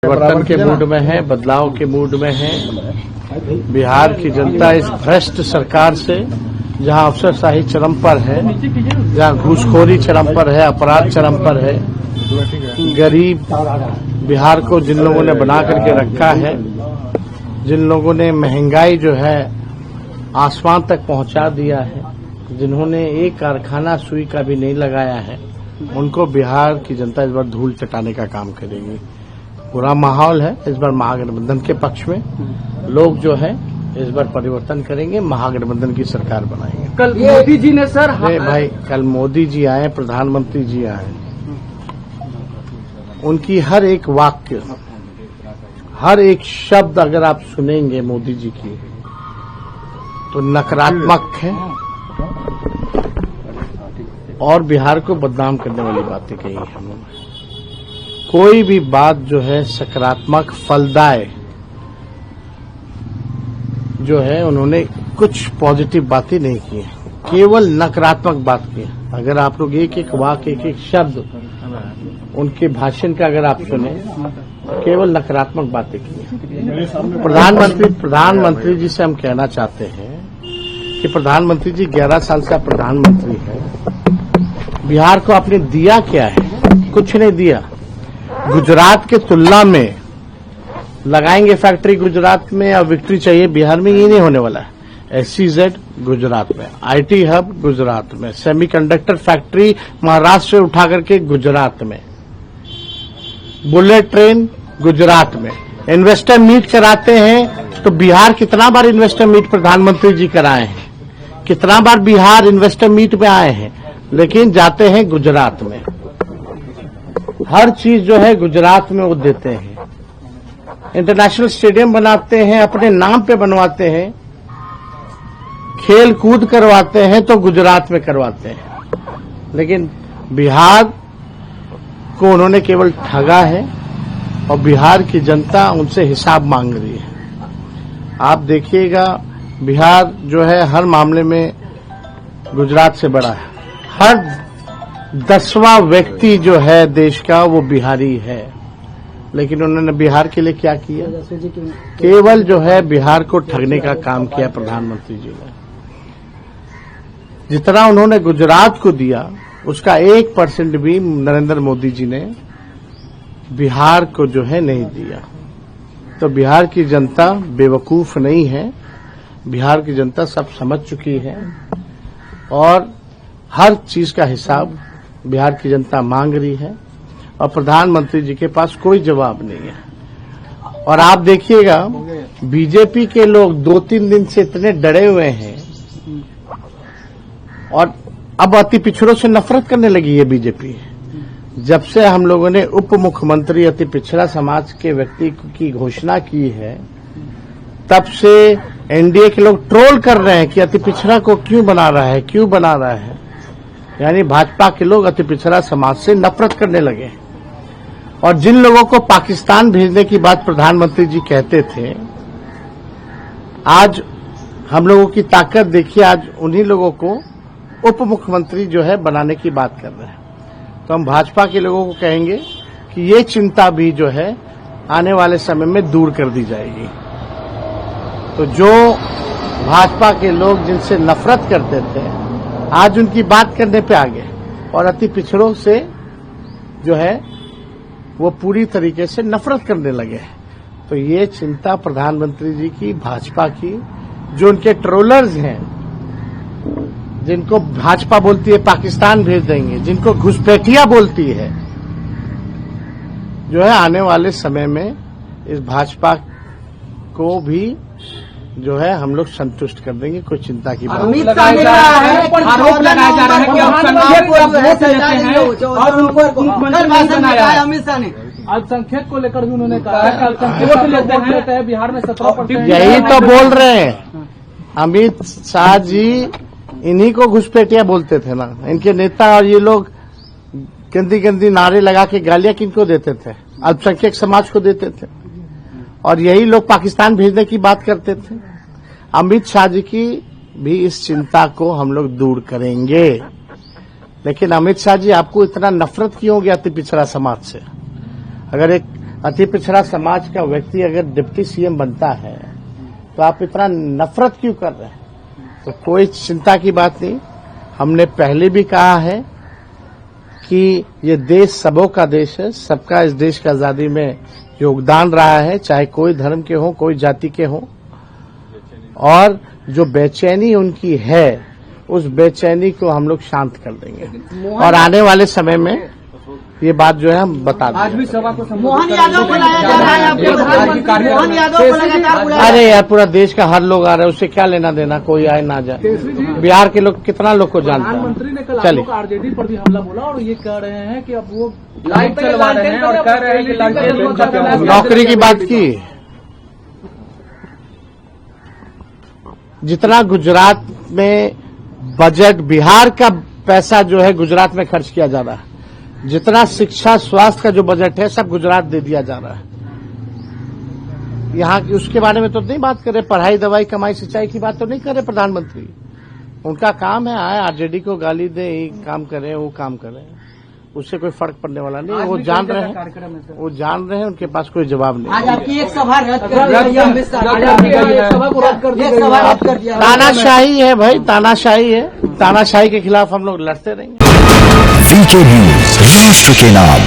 परिवर्तन के मूड में है, बदलाव के मूड में है। बिहार की जनता इस भ्रष्ट सरकार से, जहां अफसरशाही चरम पर है, जहां घूसखोरी चरम पर है, अपराध चरम पर है, गरीब बिहार को जिन लोगों ने बना करके रखा है, जिन लोगों ने महंगाई जो है आसमान तक पहुंचा दिया है, जिन्होंने एक कारखाना सुई का भी नहीं लगाया है, उनको बिहार की जनता इस बार धूल चटाने का काम करेगी। पूरा माहौल है इस बार महागठबंधन के पक्ष में। लोग जो है इस बार परिवर्तन करेंगे, महागठबंधन की सरकार बनाएंगे। कल मोदी जी ने सर भाई कल मोदी जी आए, प्रधानमंत्री जी आए, उनकी हर एक वाक्य, हर एक शब्द अगर आप सुनेंगे मोदी जी की तो नकारात्मक है और बिहार को बदनाम करने वाली बातें कही है उन्होंने। कोई भी बात जो है सकारात्मक फलदाय जो है, उन्होंने कुछ पॉजिटिव बातें नहीं की है, केवल नकारात्मक बात की है। अगर आप लोग एक एक वाक्य, एक एक शब्द उनके भाषण का अगर आप सुने, केवल नकारात्मक बातें की है। प्रधानमंत्री जी से हम कहना चाहते हैं कि प्रधानमंत्री जी 11 साल से आप प्रधानमंत्री हैं, बिहार को आपने दिया क्या है? कुछ नहीं दिया। गुजरात के तुलना में लगाएंगे फैक्ट्री गुजरात में, अब विक्ट्री चाहिए बिहार में, ये नहीं होने वाला है। SEZ गुजरात में, IT हब गुजरात में, सेमीकंडक्टर फैक्ट्री महाराष्ट्र से उठा करके गुजरात में, बुलेट ट्रेन गुजरात में। इन्वेस्टर मीट कराते हैं तो बिहार कितना बार इन्वेस्टर मीट प्रधानमंत्री जी कराए हैं, कितना बार बिहार इन्वेस्टर मीट में आए हैं, लेकिन जाते हैं गुजरात में। हर चीज जो है गुजरात में वो देते हैं। इंटरनेशनल स्टेडियम बनाते हैं, अपने नाम पे बनवाते हैं, खेल कूद करवाते हैं तो गुजरात में करवाते हैं, लेकिन बिहार को उन्होंने केवल ठगा है और बिहार की जनता उनसे हिसाब मांग रही है। आप देखिएगा बिहार जो है हर मामले में गुजरात से बड़ा है। हर 10वां व्यक्ति जो है देश का वो बिहारी है, लेकिन उन्होंने बिहार के लिए क्या किया? केवल जो है बिहार को ठगने का काम किया प्रधानमंत्री जी ने। जितना उन्होंने गुजरात को दिया उसका 1% भी नरेंद्र मोदी जी ने बिहार को जो है नहीं दिया। तो बिहार की जनता बेवकूफ नहीं है, बिहार की जनता सब समझ चुकी है और हर चीज का हिसाब बिहार की जनता मांग रही है और प्रधानमंत्री जी के पास कोई जवाब नहीं है। और आप देखिएगा बीजेपी के लोग 2-3 दिन से इतने डरे हुए हैं और अब अति पिछड़ों से नफरत करने लगी है बीजेपी। जब से हम लोगों ने उप मुख्यमंत्री अति पिछड़ा समाज के व्यक्ति की घोषणा की है, तब से एनडीए के लोग ट्रोल कर रहे हैं कि अति पिछड़ा को क्यों बना रहा है, क्यों बना रहा है। यानी भाजपा के लोग अति पिछड़ा समाज से नफरत करने लगे। और जिन लोगों को पाकिस्तान भेजने की बात प्रधानमंत्री जी कहते थे, आज हम लोगों की ताकत देखिए, आज उन्हीं लोगों को उप मुख्यमंत्री जो है बनाने की बात कर रहे हैं। तो हम भाजपा के लोगों को कहेंगे कि ये चिंता भी जो है आने वाले समय में दूर कर दी जाएगी। तो जो भाजपा के लोग जिनसे नफरत करते थे, आज उनकी बात करने पे आ गए और अति पिछड़ों से जो है वो पूरी तरीके से नफरत करने लगे। तो ये चिंता प्रधानमंत्री जी की, भाजपा की, जो उनके ट्रोलर्स हैं, जिनको भाजपा बोलती है पाकिस्तान भेज देंगे, जिनको घुसपैठिया बोलती है, जो है आने वाले समय में इस भाजपा को भी जो है हम लोग संतुष्ट कर देंगे। कोई चिंता की बात नहीं। आरोप लगाया जा रहा है कि और उनको अमित शाह ने अल्पसंख्यक को लेकर भी उन्होंने कहा है अल्पसंख्यक लेते हैं बिहार में 17%। यही तो बोल रहे हैं अमित शाह जी, इन्हीं को घुसपैठिया बोलते थे ना इनके नेता। और ये लोग गंदी गंदी नारे लगा के गालियां किनको देते थे? अल्पसंख्यक समाज को देते थे। और यही लोग पाकिस्तान भेजने की बात करते थे। अमित शाह जी की भी इस चिंता को हम लोग दूर करेंगे। लेकिन अमित शाह जी, आपको इतना नफरत क्यों हो गया अति पिछड़ा समाज से? अगर एक अति पिछड़ा समाज का व्यक्ति अगर डिप्टी सीएम बनता है तो आप इतना नफरत क्यों कर रहे हैं? तो कोई चिंता की बात नहीं। हमने पहले भी कहा है कि ये देश सबों का देश है, सबका इस देश की आजादी में योगदान रहा है, चाहे कोई धर्म के हो, कोई जाति के हो। और जो बेचैनी उनकी है, उस बेचैनी को हम लोग शांत कर देंगे और आने वाले समय में ये बात जो है हम बता देंगे। आज भी सभा को मोहन यादव को लाया जा रहा है मोहन यादव को लगातार बुलाया। अरे यार, पूरा देश का हर लोग आ रहा है, उससे क्या लेना देना, कोई आए ना जाए। बिहार के लोग कितना लोग को जानते प्रधानमंत्री ने कल हैं। चलिए, आरजेडी पर भी हमला बोला और ये कह रहे हैं कि अब वो लाइट चलवा रहे हैं और कह रहे हैं कि लाइट नौकरी की बात की। जितना गुजरात में बजट, बिहार का पैसा जो है गुजरात में खर्च किया जा रहा है, जितना शिक्षा स्वास्थ्य का जो बजट है सब गुजरात दे दिया जा रहा है। यहाँ की उसके बारे में तो नहीं बात कर रहे, पढ़ाई दवाई कमाई सिंचाई की बात तो नहीं कर रहे प्रधानमंत्री। उनका काम है आए आरजेडी को गाली दे, ये काम करें वो काम करें, उससे कोई फर्क पड़ने वाला नहीं। वो जान रहे हैं, वो जान रहे हैं, उनके पास कोई जवाब नहीं। आज आपकी एक सभा रद्द कर दिया, तानाशाही है भाई, तानाशाही है। तानाशाही के खिलाफ हम लोग लड़ते रहेंगे। वीके न्यूज, राष्ट्र के नाम।